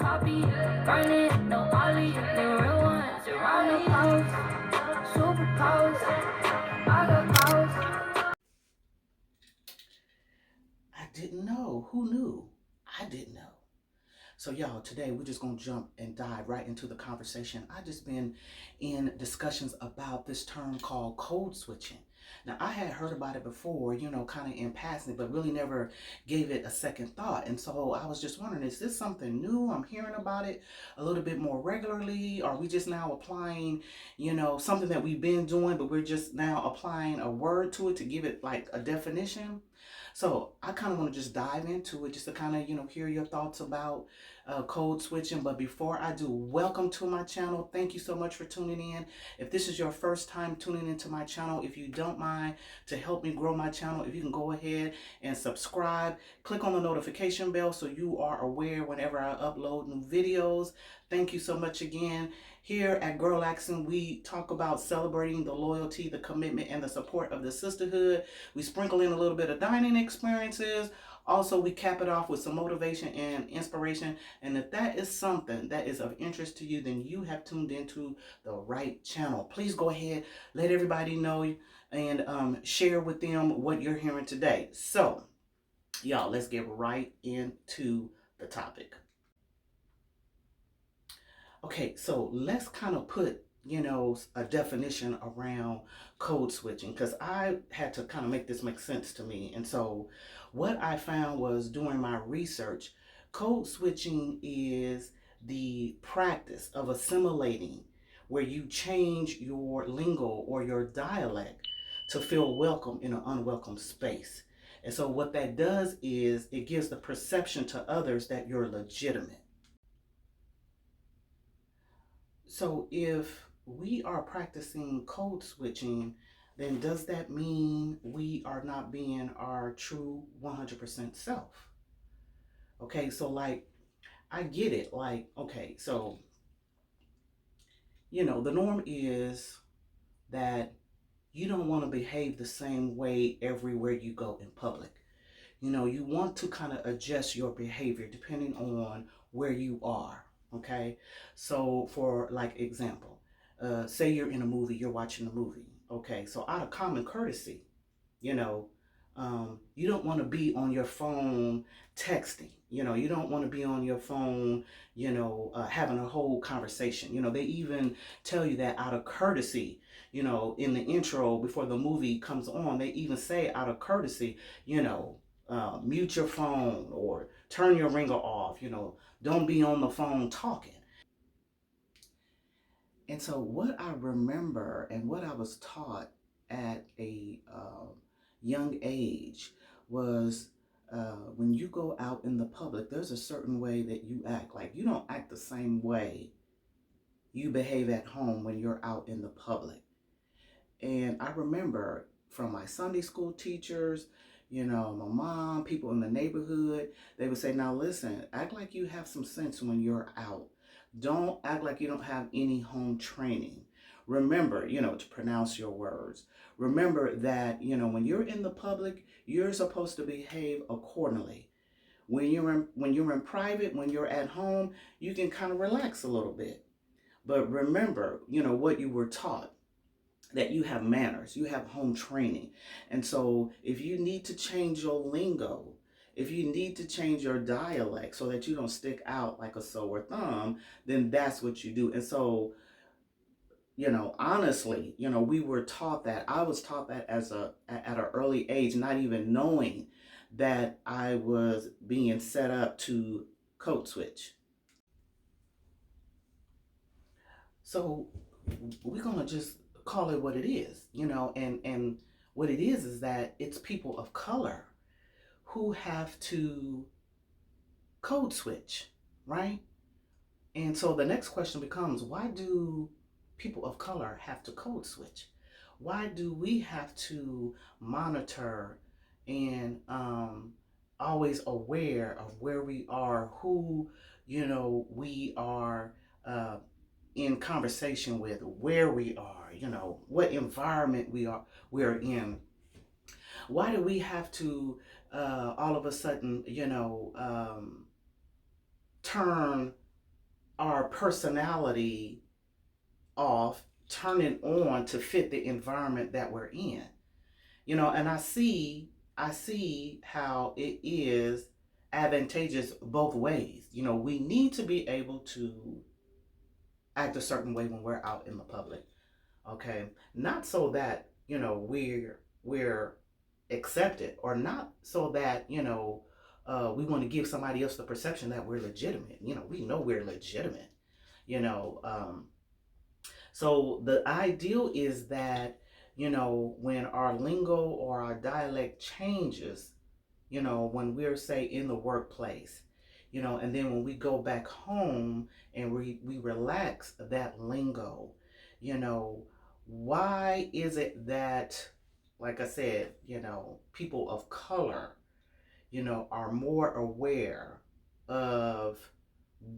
poppy, burn it, no molly, the real ones around the house, superpowers, I got powers. I didn't know. Who knew? I didn't know. So y'all, today we're just gonna jump and dive right into the conversation. I just been in discussions about this term called code switching. Now I had heard about it before, kind of in passing, but really never gave it a second thought. And so I was just wondering, is this something new? I'm hearing about it a little bit more regularly. Are we just now applying, something that we've been doing, but we're just now applying a word to it to give it like a definition? So I kind of want to just dive into it just to kind of, hear your thoughts about code switching. But before I do, welcome to my channel. Thank you so much for tuning in. If this is your first time tuning into my channel, if you don't mind, to help me grow my channel, if you can go ahead and subscribe, click on the notification bell so you are aware whenever I upload new videos. Thank you so much again. Here at Girl Accent, we talk about celebrating the loyalty, the commitment, and the support of the sisterhood. We sprinkle in a little bit of dining experiences. Also, we cap it off with some motivation and inspiration. And if that is something that is of interest to you, then you have tuned into the right channel. Please go ahead, let everybody know, and share with them what you're hearing today. So, y'all, let's get right into the topic. Okay, so let's kind of put, a definition around code switching because I had to kind of make this make sense to me. And so what I found was during my research, code switching is the practice of assimilating where you change your lingo or your dialect to feel welcome in an unwelcome space. And so what that does is it gives the perception to others that you're legitimate. So if we are practicing code switching, then does that mean we are not being our true 100% self? Okay, so like, I get it. Like, okay, so, the norm is that you don't want to behave the same way everywhere you go in public. You want to kind of adjust your behavior depending on where you are. Okay, so for like example, say you're in a movie, you're watching a movie. Okay, so out of common courtesy, you know, you don't want to be on your phone texting. You don't want to be on your phone, having a whole conversation. They even tell you that out of courtesy, in the intro before the movie comes on, they even say out of courtesy, mute your phone or turn your ringer off, don't be on the phone talking. And so, what I remember and what I was taught at a young age was when you go out in the public, there's a certain way that you act. Like, you don't act the same way you behave at home when you're out in the public. And I remember from my Sunday school teachers, my mom, people in the neighborhood, they would say, now listen, act like you have some sense when you're out. Don't act like you don't have any home training. Remember, to pronounce your words. Remember that, when you're in the public, you're supposed to behave accordingly. When you're in private, when you're at home, you can kind of relax a little bit. But remember, what you were taught, that you have manners, you have home training. And so if you need to change your lingo, if you need to change your dialect so that you don't stick out like a sore thumb, then that's what you do. And so, honestly, we were taught that. I was taught that at an early age, not even knowing that I was being set up to code switch. So we're gonna just call it what it is, and what it is that it's people of color who have to code switch, right? And so the next question becomes, why do people of color have to code switch? Why do we have to monitor and always aware of where we are, who we are in conversation with, where we are, what environment we're in? Why do we have to all of a sudden, turn our personality off, turn it on to fit the environment that we're in. And I see how it is advantageous both ways. We need to be able to act a certain way when we're out in the public. Okay, not so that we're accepted, or not so that we want to give somebody else the perception that we're legitimate. We know we're legitimate. You know, so the ideal is that when our lingo or our dialect changes, when we're, say, in the workplace, and then when we go back home and we relax that lingo, you know, why is it that, like I said, people of color, are more aware of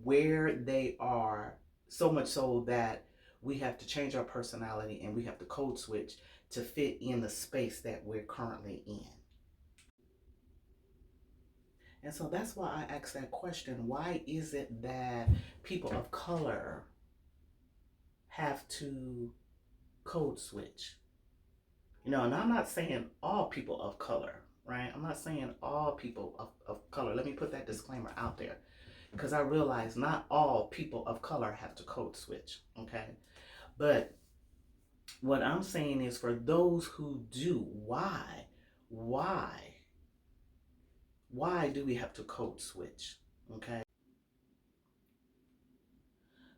where they are, so much so that we have to change our personality and we have to code switch to fit in the space that we're currently in. And so that's why I asked that question. Why is it that people of color have to code switch? And I'm not saying all people of color, right? I'm not saying all people of color. Let me put that disclaimer out there, because I realize not all people of color have to code switch, okay? But what I'm saying is, for those who do, why do we have to code switch, okay?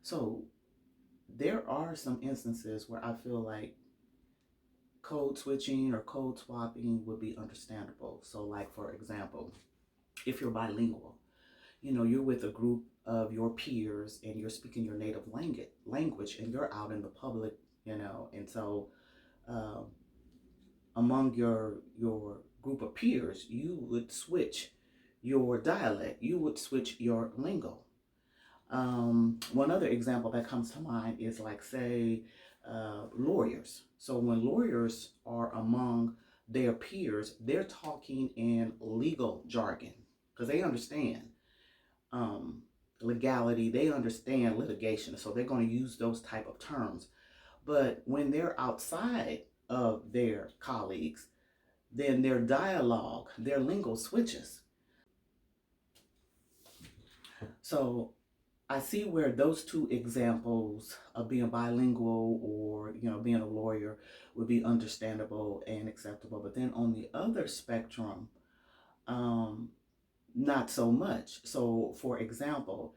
So there are some instances where I feel like code switching or code swapping would be understandable. So, like, for example, if you're bilingual, you're with a group of your peers and you're speaking your native language and you're out in the public, and so among your group of peers, you would switch your dialect, you would switch your lingo. One other example that comes to mind is, like, say, lawyers. So when lawyers are among their peers, they're talking in legal jargon because they understand legality, they understand litigation, so they're going to use those type of terms. But when they're outside of their colleagues, then their dialogue, their lingo switches. So I see where those two examples of being bilingual or being a lawyer would be understandable and acceptable. But then on the other spectrum, not so much. So, for example,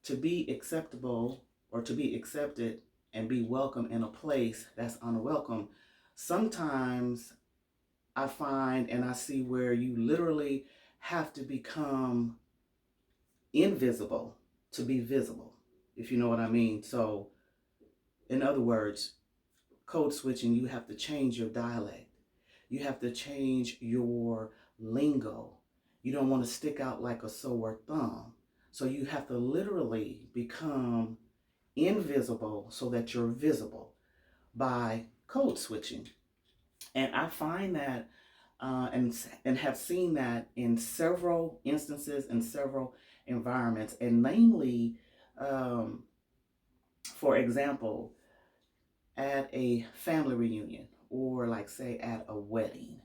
to be acceptable or to be accepted and be welcome in a place that's unwelcome, sometimes I find and I see where you literally have to become invisible to be visible, if you know what I mean. So, in other words, code switching, you have to change your dialect. You have to change your lingo. You don't want to stick out like a sore thumb. So you have to literally become invisible so that you're visible by code switching. And I find that and have seen that in several instances, in several environments, and mainly, for example, at a family reunion, or, like, say, at a wedding.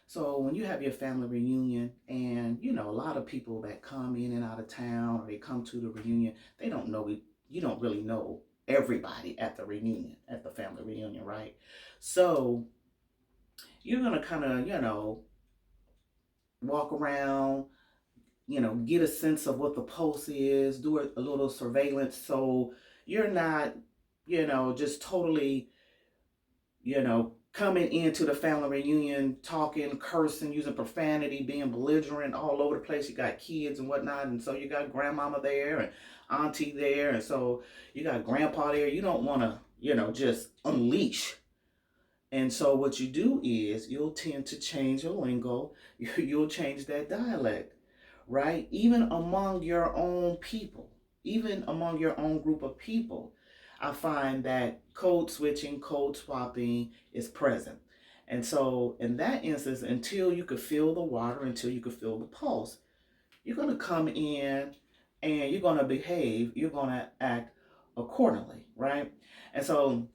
So when you have your family reunion, and a lot of people that come in and out of town, or they come to the reunion, they don't know, you don't really know everybody at the reunion, at the family reunion, right? So you're gonna kind of walk around, get a sense of what the pulse is, do a little surveillance, so you're not just totally coming into the family reunion talking, cursing, using profanity, being belligerent all over the place. You got kids and whatnot, and so you got grandmama there and auntie there, and so you got grandpa there. You don't want to just unleash. And so what you do is you'll tend to change your lingo. You'll change that dialect, right? Even among your own people, even among your own group of people, I find that code switching, code swapping is present. And so in that instance, until you could feel the water, until you could feel the pulse, you're going to come in and you're going to behave, you're going to act accordingly, right? And so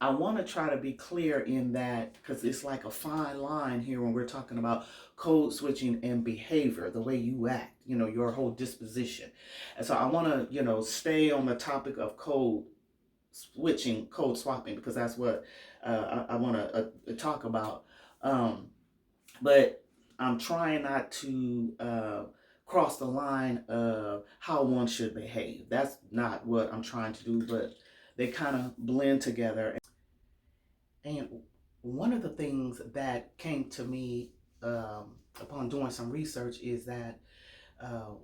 I want to try to be clear in that, because it's like a fine line here when we're talking about code switching and behavior, the way you act, your whole disposition. And so I want to, stay on the topic of code switching, code swapping, because that's what I want to talk about. But I'm trying not to cross the line of how one should behave. That's not what I'm trying to do, but they kind of blend together. And one of the things that came to me upon doing some research is that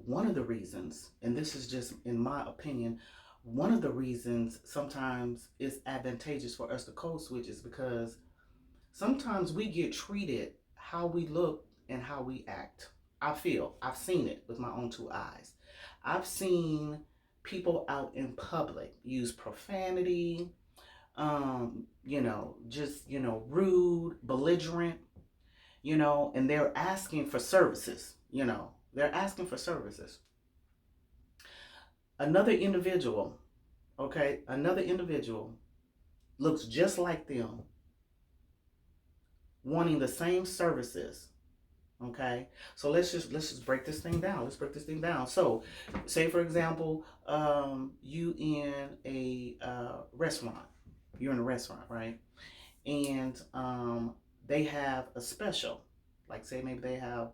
one of the reasons, and this is just in my opinion, one of the reasons sometimes it's advantageous for us to code switch is because sometimes we get treated how we look and how we act. I've seen it with my own two eyes. I've seen people out in public use profanity, rude, belligerent, and they're asking for services, they're asking for services. Another individual looks just like them, wanting the same services. Okay, so let's just break this thing down. Let's break this thing down. So, say for example, you in a restaurant. You're in a restaurant, right? And they have a special. Like say maybe they have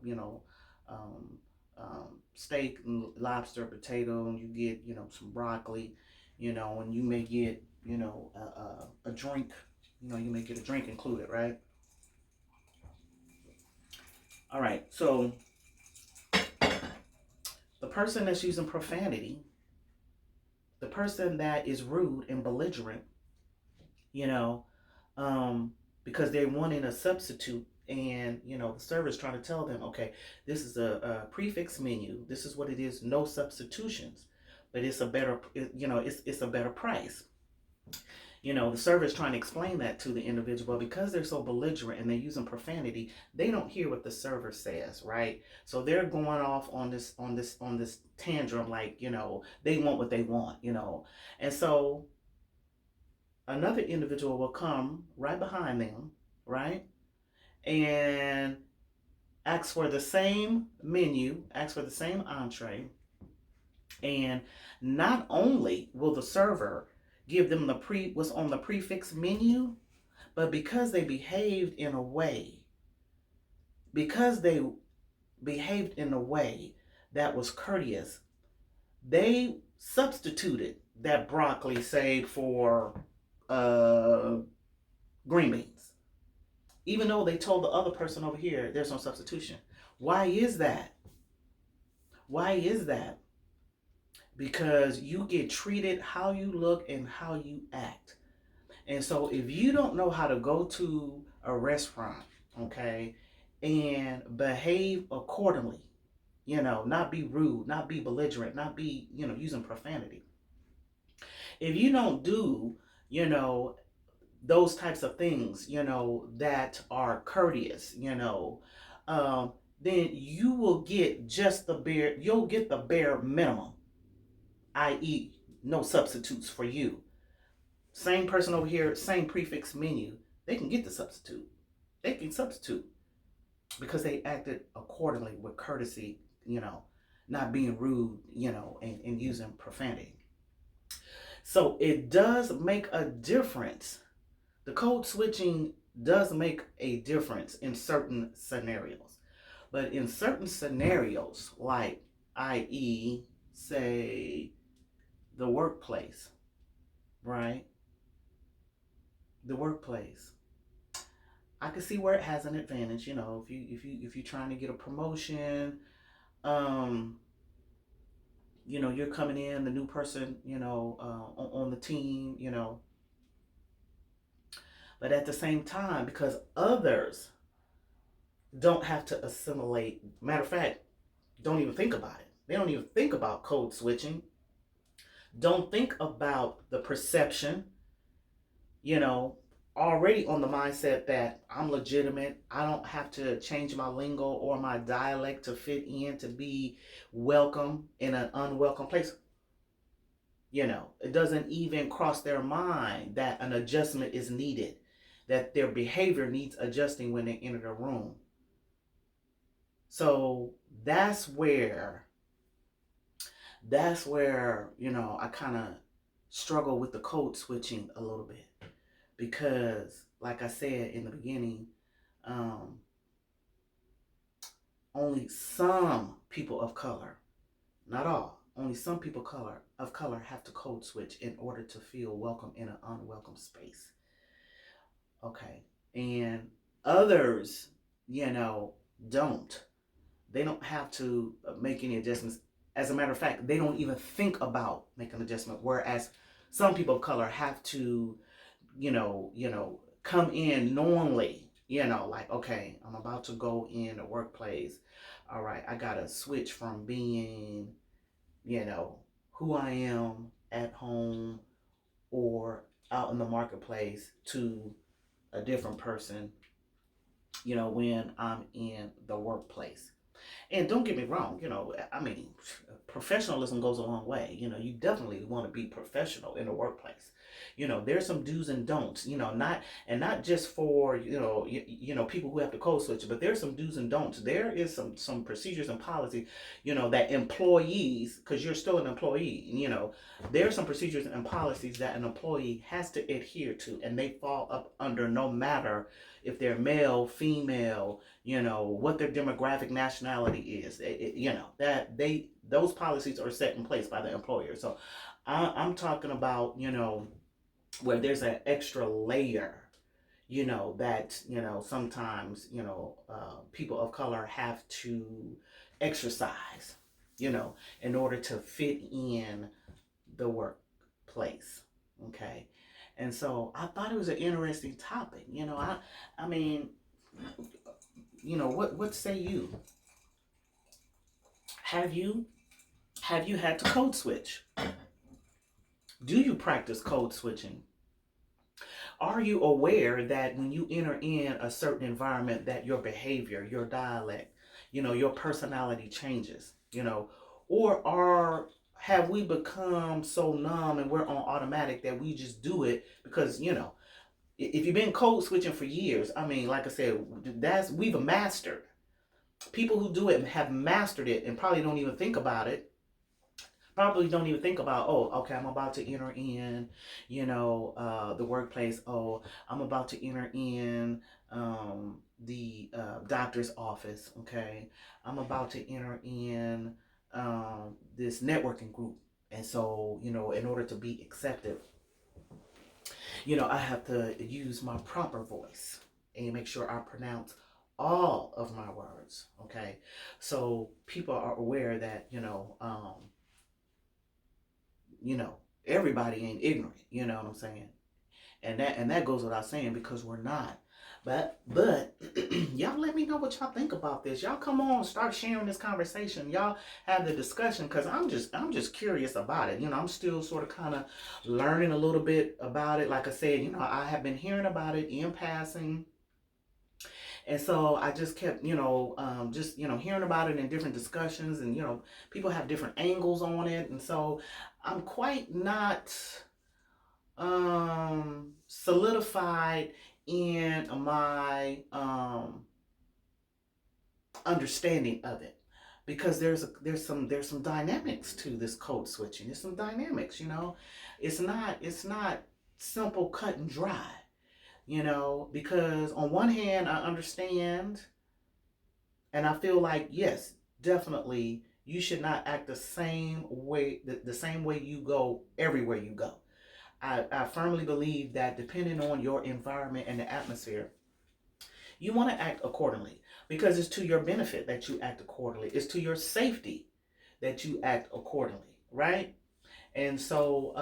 steak and lobster, potato, and you get some broccoli, and you may get a drink. You may get a drink included, right? All right, so the person that's using profanity, the person that is rude and belligerent, because they're wanting a substitute, and the server's trying to tell them, okay, this is a prefix menu. This is what it is, no substitutions, but it's a better, it's a better price. The server is trying to explain that to the individual, but because they're so belligerent and they're using profanity, they don't hear what the server says, right? So they're going off on this tantrum, like, they want what they want, And so another individual will come right behind them, right? And ask for the same menu, ask for the same entree. And not only will the server give them what's on the prefix menu, but because they behaved in a way that was courteous, they substituted that broccoli, say, for green beans, even though they told the other person over here there's no substitution. Why is that? Because you get treated how you look and how you act. And so if you don't know how to go to a restaurant, okay, and behave accordingly, not be rude, not be belligerent, not be, using profanity. If you don't do, those types of things, that are courteous, then you will get you'll get the bare minimum, i.e., no substitutes for you. Same person over here, same prefix menu, they can get the substitute. They can substitute because they acted accordingly with courtesy, not being rude, and using profanity. So it does make a difference. The code switching does make a difference in certain scenarios. But in certain scenarios, like, i.e., say, the workplace, right? The workplace, I can see where it has an advantage. If you're trying to get a promotion, you're coming in, the new person, on the team, But at the same time, because others don't have to assimilate, matter of fact, don't even think about it. They don't even think about code switching. Don't think about the perception, already on the mindset that I'm legitimate. I don't have to change my lingo or my dialect to fit in to be welcome in an unwelcome place. It doesn't even cross their mind that an adjustment is needed, that their behavior needs adjusting when they enter the room. So that's where I kind of struggle with the code switching a little bit, because like I said in the beginning, um, only some people of color, not all, only some people of color have to code switch in order to feel welcome in an unwelcome space. Okay. And others, don't. They don't have to make any adjustments. As a matter of fact, they don't even think about making an adjustment. Whereas some people of color have to, come in knowingly, like, okay, I'm about to go in a workplace. All right, I gotta switch from being, you know, who I am at home or out in the marketplace to a different person, when I'm in the workplace. And don't get me wrong, I mean, professionalism goes a long way. You definitely want to be professional in the workplace. There's some do's and don'ts, not just for, people who have to code switch, but there's some do's and don'ts. There is some procedures and policy, that employees, because you're still an employee, there's some procedures and policies that an employee has to adhere to, and they fall up under no matter if they're male, female, what their demographic nationality is. That those policies are set in place by the employer. So I'm talking about, where there's an extra layer, that, sometimes, people of color have to exercise, in order to fit in the workplace. Okay. And so I thought it was an interesting topic. I mean, what say you? Have you had to code switch? Do you practice code switching? Are you aware that when you enter in a certain environment that your behavior, your dialect, your personality changes, or have we become so numb and we're on automatic that we just do it because, if you've been code switching for years, I mean, like I said, we've mastered. People who do it have mastered it and probably don't even think about it. Probably don't even think about, oh, okay, I'm about to enter in, the workplace. Oh, I'm about to enter in the doctor's office. Okay, I'm about to enter in this networking group. And so, in order to be accepted, I have to use my proper voice and make sure I pronounce all of my words. Okay, so people are aware that everybody ain't ignorant. You know what I'm saying? And that goes without saying, because we're not. But y'all let me know what y'all think about this. Y'all come on, start sharing this conversation. Y'all have the discussion, because I'm just curious about it. I'm still sort of kind of learning a little bit about it. Like I said, I have been hearing about it in passing. And so I just kept, hearing about it in different discussions, and, people have different angles on it. And so I'm quite not solidified in my understanding of it, because there's some dynamics to this code switching. There's some dynamics. It's not simple, cut and dry. Because on one hand, I understand and I feel like, yes, definitely, you should not act the same way, the same way you go everywhere you go. I firmly believe that depending on your environment and the atmosphere, you want to act accordingly, because it's to your benefit that you act accordingly. It's to your safety that you act accordingly, right? And so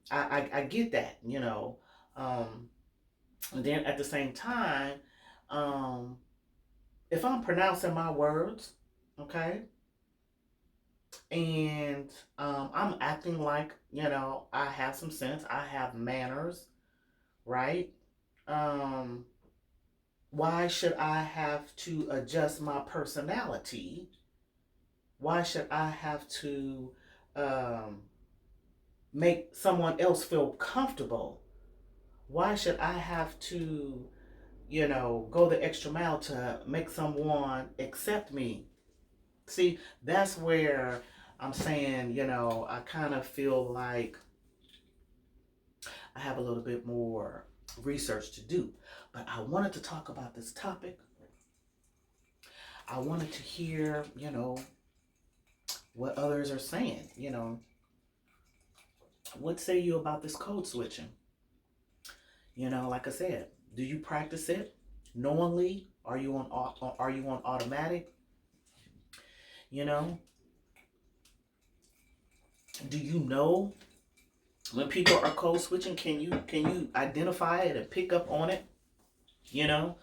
I get that, and then at the same time, um, if I'm pronouncing my words, okay, and I'm acting like, I have some sense, I have manners, right? Um, why should I have to adjust my personality? Why should I have to um, make someone else feel comfortable? Why should I have to, go the extra mile to make someone accept me? See, that's where I'm saying, I kind of feel like I have a little bit more research to do. But I wanted to talk about this topic. I wanted to hear, what others are saying. What say you about this code switching? Like I said, do you practice it knowingly? Are you on automatic? You know, do you know when people are code switching? Can you identify it and pick up on it? You know,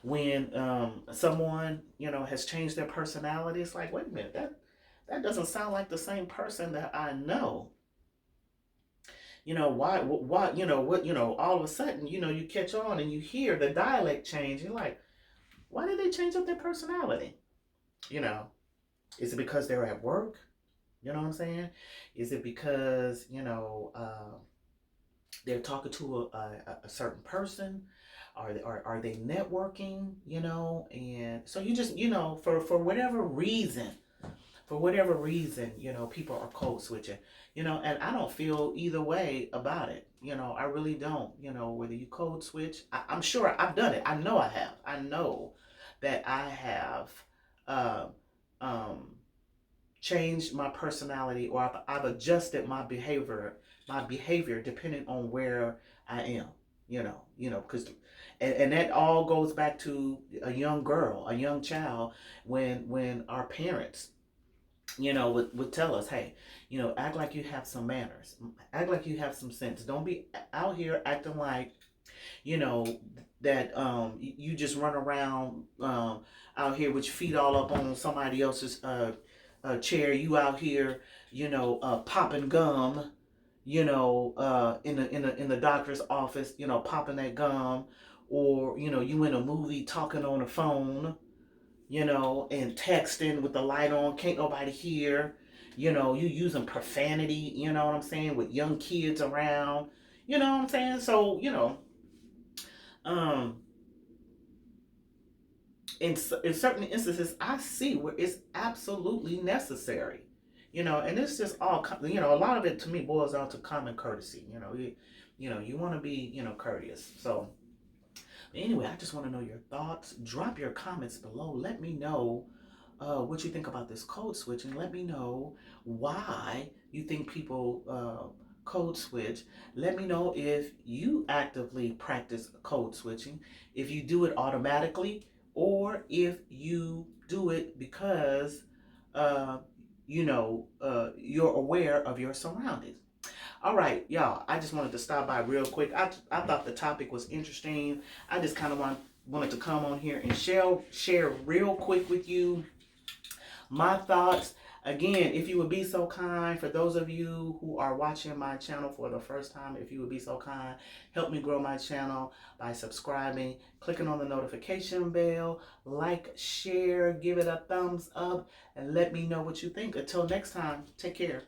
when someone has changed their personality, it's like, wait a minute, that doesn't sound like the same person that I know. Why all of a sudden you catch on and you hear the dialect change. You're like, why did they change up their personality? You know, is it because they're at work? You know what I'm saying? Is it because they're talking to a certain person? Are they networking? And so you just for whatever reason, people are code switching. And I don't feel either way about it. I really don't. Whether you code switch, I'm sure I've done it. I know I have. I know that I have uh, um, changed my personality, or I've adjusted my behavior depending on where I am. Because and that all goes back to a young girl, a young child, when our parents would tell us, hey, act like you have some manners, act like you have some sense. Don't be out here acting like, you know, that you just run around out here with your feet all up on somebody else's chair. You out here, popping gum, in the doctor's office, popping that gum, or you in a movie talking on the phone, and texting with the light on, can't nobody hear, you using profanity, you know what I'm saying, with young kids around, you know what I'm saying? So, um, in certain instances, I see where it's absolutely necessary, and it's just all, a lot of it to me boils down to common courtesy, you want to be, courteous. So, anyway, I just want to know your thoughts. Drop your comments below. Let me know what you think about this code switch, and let me know why you think people code switch. Let me know if you actively practice code switching, if you do it automatically, or if you do it because uh, you're aware of your surroundings. All right, y'all, I just wanted to stop by real quick. I thought the topic was interesting. I just kind of wanted to come on here and share real quick with you my thoughts. Again, if you would be so kind, for those of you who are watching my channel for the first time, if you would be so kind, help me grow my channel by subscribing, clicking on the notification bell, like, share, give it a thumbs up, and let me know what you think. Until next time, take care.